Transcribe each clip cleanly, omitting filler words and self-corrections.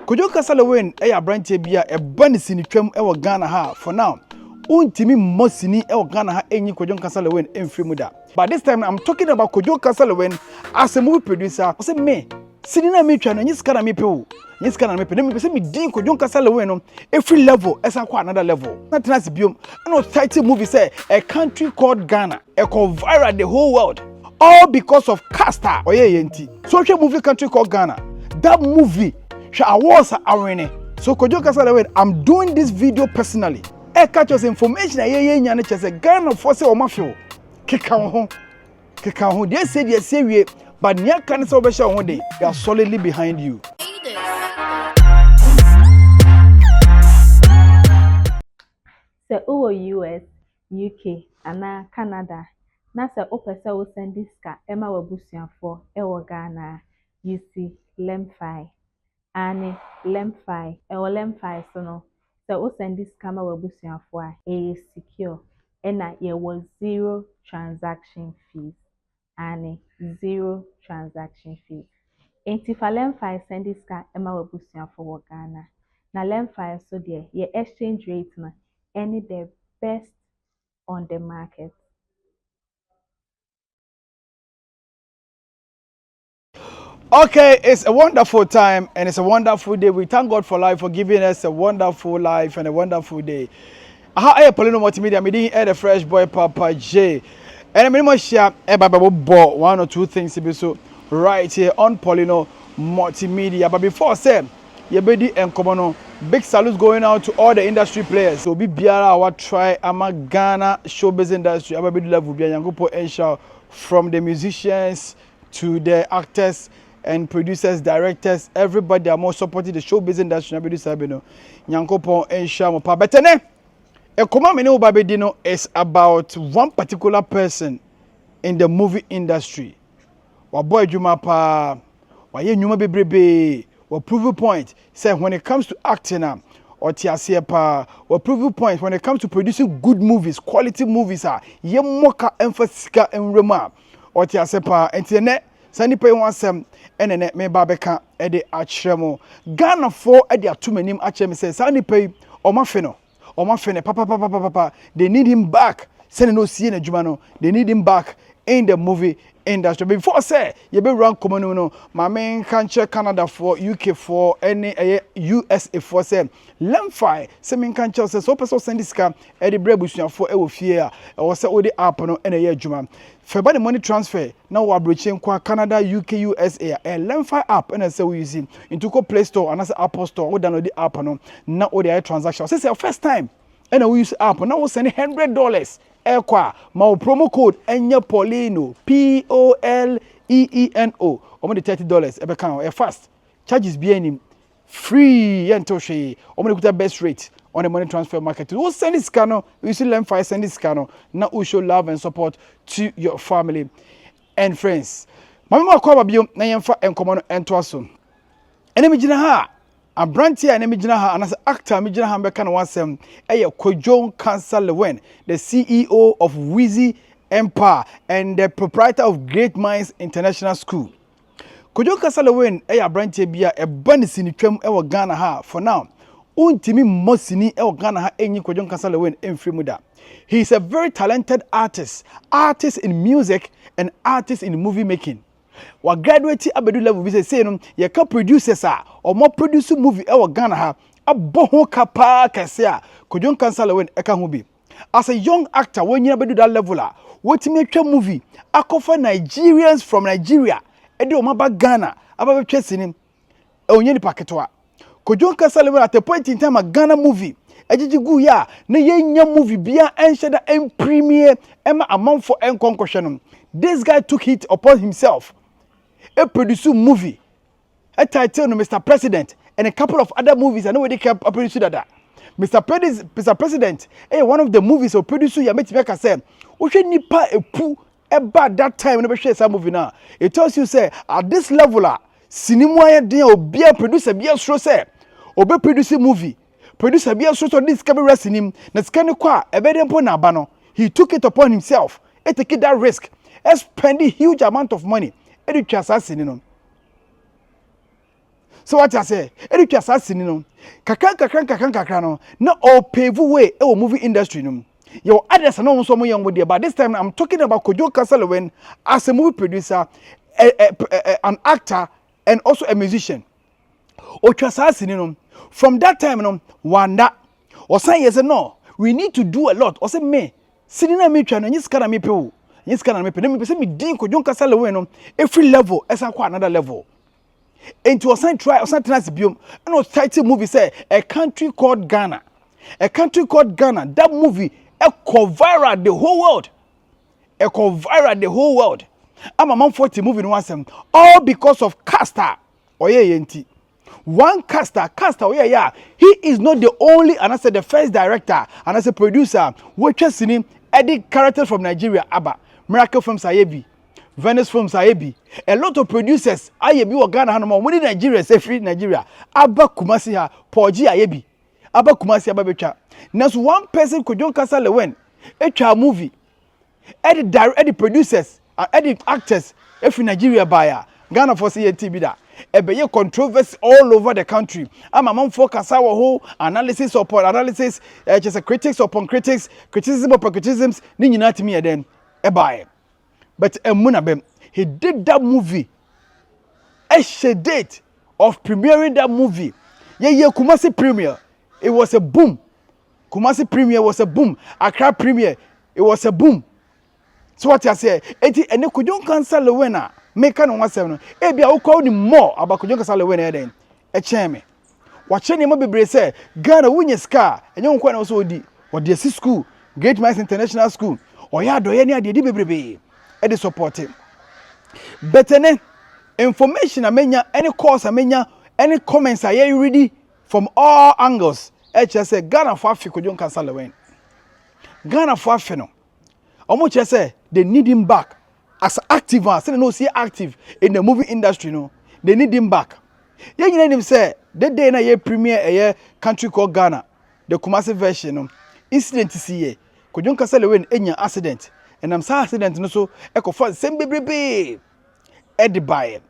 Kojo Nkansah Lilwin branche bia ban sini twam Ghana ha for now. Untimi mosini Ghana ha enyi Kojo Nkansah Lilwin emfiri da. But this time I'm talking about Kojo Nkansah Lilwin as a movie producer. I say me sini na me twa no nyi sika na me pe o. Nyi sika na me pe. Me say me din Kojo Nkansah Lilwin no every level esa kwa another level. Na tenase biom. No title movie say A Country Called Ghana. E go viral the whole world. All because of Caster oye yenti. So movie Country Called Ghana. That movie awards are winning. So Kojo Nkansah Lilwin, I'm doing this video personally. I catch us information nyane chese Ghana for say o mafio. Keka ho. They say we but nya kan say obesha ho dey. They are solidly behind you. Se uwo US, UK, ana Canada. Na se opese wo send ska ema wabusuafo ewo Ghana. You see Lemfi. Ani Lemfi. Ewo Lemfi so no. Se wo send ska ma wabusuafo a secure. Ena ye was 0 transaction fees. Ani 0 transaction fees. Enti fa Lemfi send ska ema wabusuafo wo Ghana. Na Lemfi so there ye exchange rate na any the best on the market. Okay, it's a wonderful time and it's a wonderful day. We thank God for life, for giving us a wonderful life and a wonderful day. Hi, Poleeno Multimedia. I'm doing the fresh boy Papa J. And I'm going to share one or two things so right here on Poleeno Multimedia. But before I say, Yebedi and Komono, big salutes going out to all the industry players. So be biara our try ama Ghana showbiz industry. Ababidi level be Yangopo Ensha from the musicians to the actors and producers, directors, everybody are more supporting the showbiz industry. Ababidi Sabino Yangopo Ensha Mopa. Betene, Ekoma Mene Obabedino is about one particular person in the movie industry. Waboy Jumapa, Waye Nyuma Bebrebe. Or proof point say when it comes to acting or tiasiepa or proof point when it comes to producing good movies, quality movies ye moka emphasis and rema or tiasiepa entiene sani pay one sem ene me babeka e de akyeremo Ghana for e de atomanim akyerem say sani pay o mafeno papa they need him back send no see na djuma no they need him back in the movie industry. Before I say you be run common no my main country Canada for UK for any USA for say Lemfi say main country say so person send this scam e the brebusuan for e wo fie a e say o the app no e na ye adwuma for the money transfer now we abrochen kwa Canada UK USA a Lemfi app and say we use into go Play Store and say Apple Store we download the app no na o the transaction say first time and we use app now we send $100 Ekwa, my promo code enya Poleeno POLEENO. Omo the $30 ebe kan e fast. Charges be any free ento she. Omo the best rate on the money transfer market. We send this cano, we see Lemfi send this cano. Now we show love and support to your family and friends. Mama kwa babio na yemfa enkomo no ento aso. Enemi gina ha Abranti and Emijinaha and as actor Mijinaha Bekan Wasem, Kojo Nkansah Lilwin, the CEO of Wheezy Empire and the proprietor of Great Minds International School. Kojo Nkansah Lilwin, Abranti Bia, a banisini twem Ghana ha for now. Untimi mosini Ghana ha enyi Kojo Nkansah Lilwin emfiri. He is a very talented artist in music and artist in movie making. Wa graduate abedu level bi say no ye ka producers or more produce movie e Ghana ha abo ho kapa kese Kojo Nkansah Lilwin e ka ho bi as a young actor when you abedu that level wetimi atwa movie akofa Nigerians from Nigeria e de o maba Ghana aba betwa sinim e onye ni paketoa Kojo Nkansah Lilwin at a point in time a Ghana movie ejiji ya na yenya movie bia ensheda en premiere ema amount for en konkohwe. This guy took it upon himself. A produce movie, a title no Mr. President, and a couple of other movies. I know where they kept producing that. Mr. President, one of the movies or producer you make me say, "Oche nipa epu about that time when we share some movie now." It tells you say at this level cinema ya dey obi a producer bi asro say, obi produce movie, producer bi asro to this camera sinim na scan kwa ebe dem po na aba no. He took it upon himself. He take that risk. Spending huge amount of money. So what I say, any assassin, kakran no, not all pave way or movie industry. No. Your others are not so young with you, but this time I'm talking about Kojo Nkansah Lilwin as a movie producer, an actor, and also a musician. Assassin, from that time, wanda, or say yes or no, we need to do a lot. Or say me, sitting at me trying to use me people. Yes, can I make me dean Kojo Nkansah Lilwin every level as another level. And to assign try or something as biome. And was title movie say A Country Called Ghana. A Country Called Ghana. That movie go viral the whole world. Go viral the whole world. I'm a man 40 movie in one all because of caster. Oh yeah, yenti. One caster, oh yeah. He is not the only, and I said the first director, and I said producer, which has seen him edit characters from Nigeria, Abba, Miracle from Sayebi. Venice from Saebi. A lot of producers, Ayebi or Ghana, Hanoma, when Nigeria, say free Nigeria, Abba Kumasi ha, Poji Ayebi, Abba Kumasi Ababecha. Now, one person Kojo Nkansah Lilwin, a movie, edit producers, edit actors, every Nigeria buyer, Ghana for CATB da. Ebeye controversy all over the country. I'm a man for Kasawa whole analysis upon analysis, just a critics upon critics, criticism upon criticisms, Nini not me then, a buyer. But Munabem, he did that movie. A date of premiering that movie. Yeah, Kumasi premiere. It was a boom. Kumasi premiere was a boom. Accra premiere. It was a boom. So what I say, eti ene Kojo Nkansah Lilwin make no one seven. Ebi a call ni more about Kojo Nkansah Lilwin then. E cheme. Wache ni mo bebre say Ghana wunye ska. Enye nkwa na so odi. Odi asi school, Great Minds International School. Oya doye ni ade di bebrebe. E dey support him. Betene information amenya any course amenya any comments are you ready from all angles. E say Ghana for Africa Kojo Nkansah Lilwin. Ghana for Africa no. Omo say they need him back as active as they no see active in the movie industry no. They need him back. Yeah, you know him say the day na ye premiere a country called Ghana, the Kumasi version no. Incident see ye. Kojo Nkansah Lilwin enya accident. And I'm sorry accident no so ekofo same bebrebe edi bae.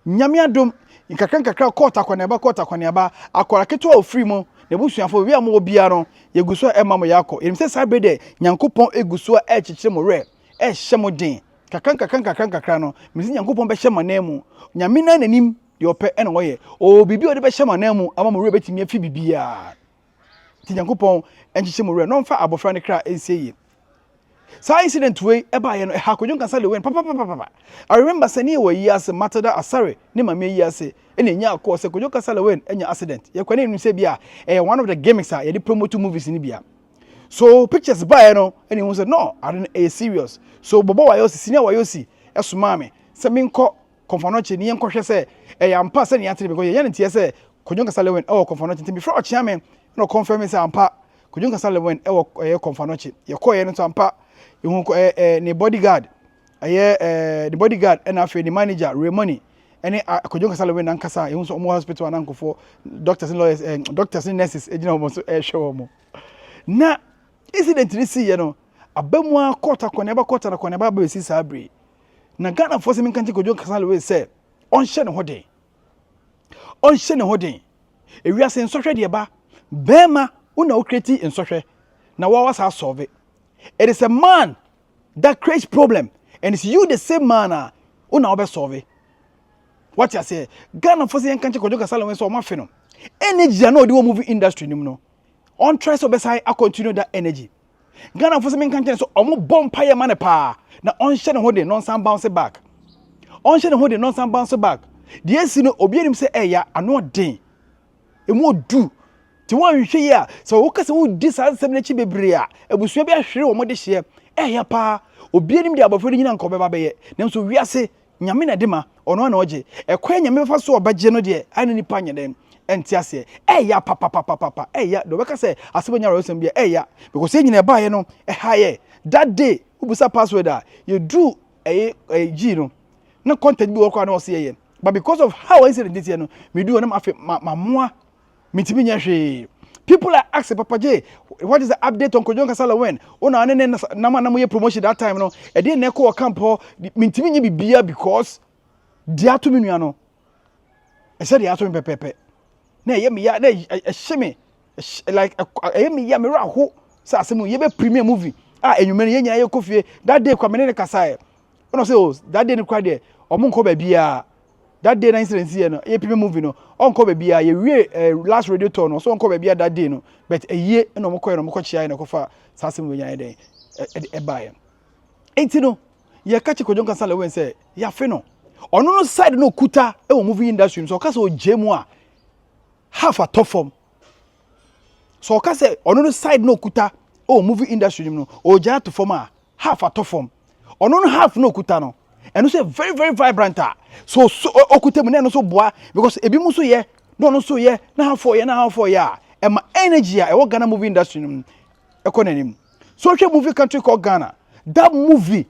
Nyame adom nkakra court akwaneba akora keto ofri mo na busuafo wi am obia no yeguso emam yakọ enim se sabrede nyankopon eguso echichire mo re ehye mo den kakra no misi nyankopon be hye manam nyame na nanim de opẹ ene woye o bibi o de be hye manam ama mo re betimi afi bibia ti nyankopon enchichire mo re no mfa abofra ne kra enseyi. So incident way eba ye no ha Kojo Nkansah Lilwin papa. I remember sani we years matter asare ni mama years enya nya akọ se Kojo Nkansah Lilwin enya accident ye kwani enu se bia one of the gimmicks ye dey promote movies ni bia. So pictures by no and he said no I don't a serious. So bobo wa yosi senior wa yosi esuma me se me nko konfanoche ni enko hwe se ampa se ni atere because ye ntie se Kojo Nkansah Lilwin konfanoche nti before ochia me no confirm se ampa Kojo Nkansah Lilwin konfanoche ye ko ye no ampa the bodyguard the bodyguard and after the manager Raymond and Kojo Nkansah Lilwin nankasa you so hospital ananko for doctors and lawyers doctors and nurses ejina mo so show mo na incident ni see you know abamwa court akwaneba be si sabre na Ghana for se minkanti Kojo Nkansah Lilwin say on hye ne hoden ewia se nsɔhwɛ de ba bema una okreti nsɔhwɛ na wa was solve it. It is a man that creates problem, and it's you the same man una obe solve. What you say? Ghana for say can't Kojo Nkansah Lilwin so ma no. Energy no the movie industry nim no. On try so best I continue that energy. Ghana for say can't so omo bompire man pa. Na on share no dey non san bounce back. On share no dey non san bounce back. The esi no obi enim say ya ano den. Emu do ti won hwe ya so wo kase wo di sa nsem na chi bebre a ebusua bi ahwere wo mo de hye ya pa obi enim de abofo nyina nko beba beye nem so wiase nyame na de ma ono na oje ekwa nyame fa so obaje no de ani nipa nye dem enti ase ya papa ya do beka se asebo nya rosem bia ya because nyina e baaye no haye that day ubusa password a you do g no na content bi wo kwa na ose ye but because of how incident this no me do na mamoa mitimi nya hwe people are asking Papa J what is the update on Kojo Nkansah Lilwin una ne na mo ye promotion that time no e dey na ko camp ho mitimi nya bibia because dia to me nua no I said ya so me pepepe na ye me ya na ehye like ye me ya me ra ho say asem ye be premiere movie enwume ye nyina ye kofie that day kwamene ne kasae ono say oh that day ne kwa de omo nko ba bia that day na incident here no ye premiere movie no onko ba bia ye wie last radio tour no so onko ba bia that day no but eye na omo koy no omo ko chia na kofa sa asem we nyina den e bae enti no ye ka che Kojo Nkansah Lilwin say ya fe no ono no side no kuta e wo movie industry so ka say o jemu a half a top form so ka say ono no side no kuta o movie industry no o ja to form a half a top form ono no half no kuta no and say very very vibrant so okuta mu na no so boa because ebi mu so ye no so ye na half for ye e ma energy e wo Ghana movie industry no e ko nanim so hwe movie country called Ghana that movie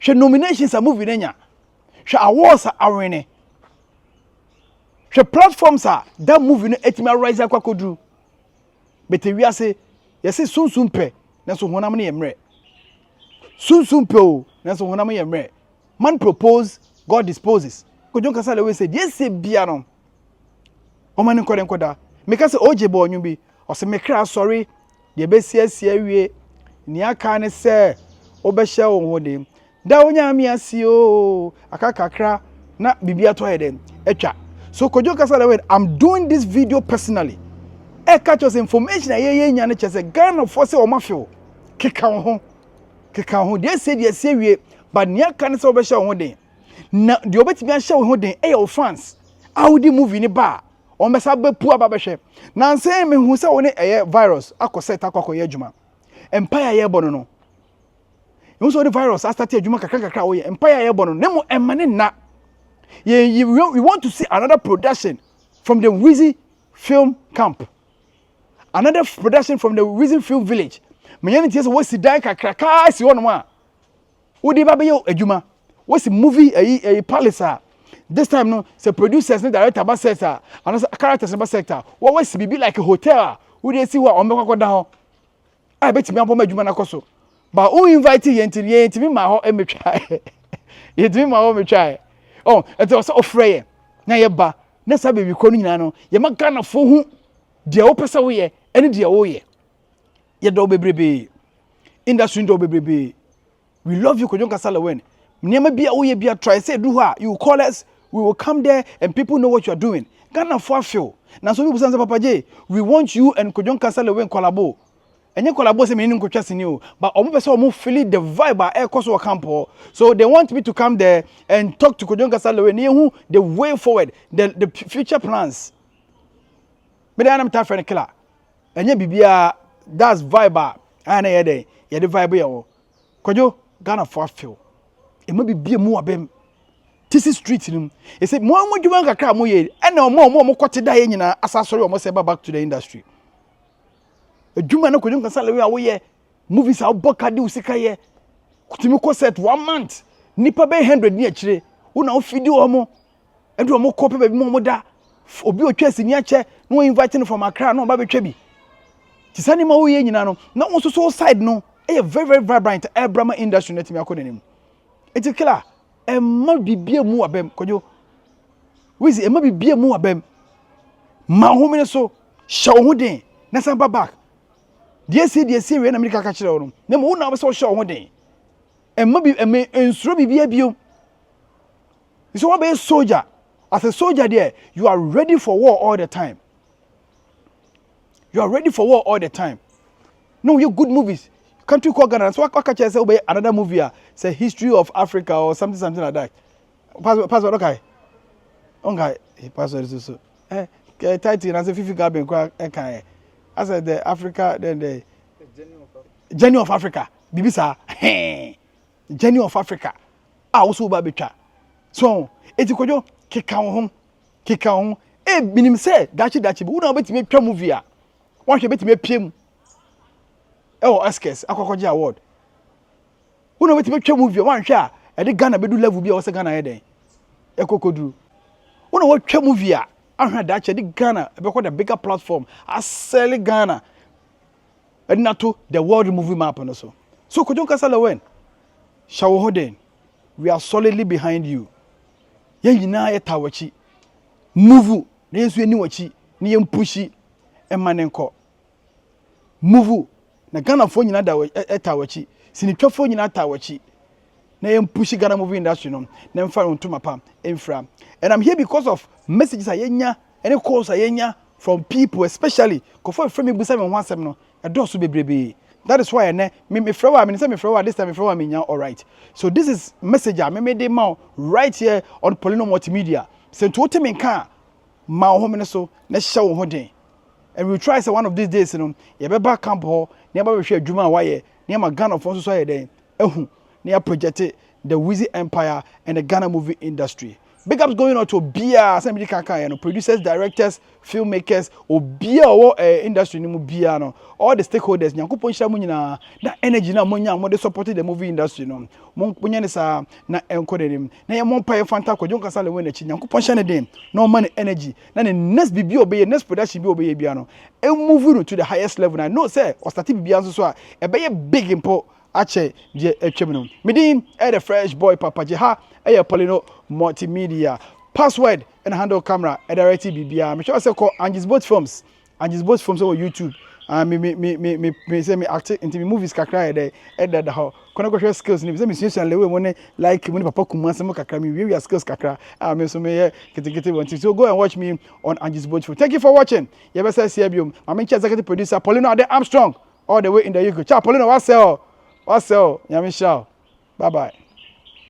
hwe nominations a movie nanya hwe awards a awene hwe platforms a that movie no etimi rise akwakodu but we say yes sunsun pe na so honam ne yemre sunsun pe o na so honam yemre man propose God disposes Kojo Nkansah Lilwin say yes bia no o man nkoda make say oje bo onyu bi o se me kra sorry de be sia wie ni aka ne say obehye wo ho dem da onya mi ase o akakakra na bibia to heden etwa so Kojo Nkansah Lilwin I'm doing this video personally catch us information ye nya ne chese Ghana for say o mafio keka ho they say wie but ni aka ne say obehye wo ho dem na de obetimi a hye wo ho dem your fans audi movie ni ba o mesa be pu aba behwe na nse me hu say wo ne virus akose ta kwakoye adwuma empire ye bono no you so the virus start adwuma kakra wo ye empire ye bono nemo emane na we want to see another production from the Wizzy Film Camp, another production from the Wizzy Film Village. Manyani tiye wo si dan kakra si wono ma wo di ba be yo adwuma wo si movie a palace this time no say producers and director ba sector and characters ba sector wo si bibi like a hotel wo dey see wa on be kwakoda ho I bet me aboma adwuma na koso but who invite ye ntimi ma ho emetwa ye ntimi ma ho metwa oh it was ofre na ye ba na sa be ko nyina no ye ma Ghana fo hu de wo pesa wo ye ene de wo ye ye do bebrebe industry do bebrebe we love you Kojo Nkansah Lilwin niam bia wo ye bia try say do ha you call us we will come there and people know what you are doing Ghana for feel na so people say Papa J we want you and Kojo Nkansah Lilwin collabo enye collabo say me nim kwatwa sini o but omo pese omo feel the vibe a ekoso camp so they want me to come there and talk to Kojo Nkansah Lilwin who the way forward the future plans me dey am ta friend killer enye bibia that's vibe ana ye dey ye the vibe ye o Kojo Ghana for feel e ma bibia mu abem tisi street nim e say mo dwuma kakra mo ye ena omo kote da ye nyina asasori omo say back to the industry adwuma na Kojo Nkansah Lilwin wo ye movies a boka de usika ye kutimi ko set 1 month nipa be 100 ni akire wo na wo fidi omo edu omo ko pe ba bi mo da obi otwa sini ache no invite no from Accra no ba betwa bi tisani ma wo ye nyina no na wo so side no e very very vibrant Brahma industry netimi akonanim eti killer emma bibie mu abem Kojo Wizzy emma bibie mu abem ma ho mene so shaw ho den na san back die see we na America ka kire wo no na mo na so shaw ho den emma bi ensuro bibie bio so what be a soldier as a soldier there you are ready for war all the time no you good movies country called Ghana so what catch say be another movie say history of Africa or something like that password okay password so title na say fifi gaben kwa kan I said the Africa then the journey of Africa bibisa journey of Africa also ba betwa so eti Kojo keka ho binim say dachi bi una betime twa movie a won hwe betime piem Oscars akokoje award una betime twa movie won hwe a e de Ghana bedu level bi a wose Ghana heden ekokoduru una wo twa movie a ahwa dachi de Ghana e be the bigger platform aseli Ghana and not to the world movie map and so Kojo Nkansah Lilwin shawo hoden we are solidly behind you ye nyina ye tawachi move na yensu eni wachi na yen pushi emanenko move na Ghana fo nyina da eta wachi sinitwafo nyina ta wachi na yen pushi Ghana movie industry no na mfa ntoma pam emfra. And I'm here because of messages ayenya any calls ayenya from people, especially kofo frame me busa me ho asem no edoso bebrebe. That is why me flower me say me flower this time me flower me nya all right. So this is message I me dey ma right here on Poleeno Multimedia. Say to what me kan ma ho me so na hye wo ho den. And we try say one of these days you know ye be back camp ho na ba hwe adwuma waye na ma Ghana for so ye den ehu na project the Wizzy Empire and the Ghana movie industry. Big ups going on to Bia, somebody can producers, directors, filmmakers, or Bia or industry ni mu Bia no. All the stakeholders, nyankupo nsha mu nyina na energy na mo nya mo de supporting the movie industry no. Mo nya ne sa na enkode nim. Na ye mo pa ye fanta Kojo Nkansah Lilwin na chi nyankupo nsha ne den. No man energy. Na the next bibi obeye, next production bi obeye bia no. E move to the highest level. I know say o start bibia so so a e be big impo ache je etwem no. Medin the fresh boy papa je ha Poleeno Multimedia. Password and handle camera direct BBR. Make sure I say call Angie's Boat Films. Angie's Boat Films on YouTube. Me say me act into me movies kakra there the how. Kono go share skills ni say me social lewe money like money papa kumansa mo kakra me we skills kakra. Me so me kete want to. So go and watch me on Angie's Boat Films. Thank you for watching. You better say CBM. I'm executive producer Poleeno Ade Armstrong all the way in the UK. Ciao Poleeno, what's up? Nyamisha. Bye bye.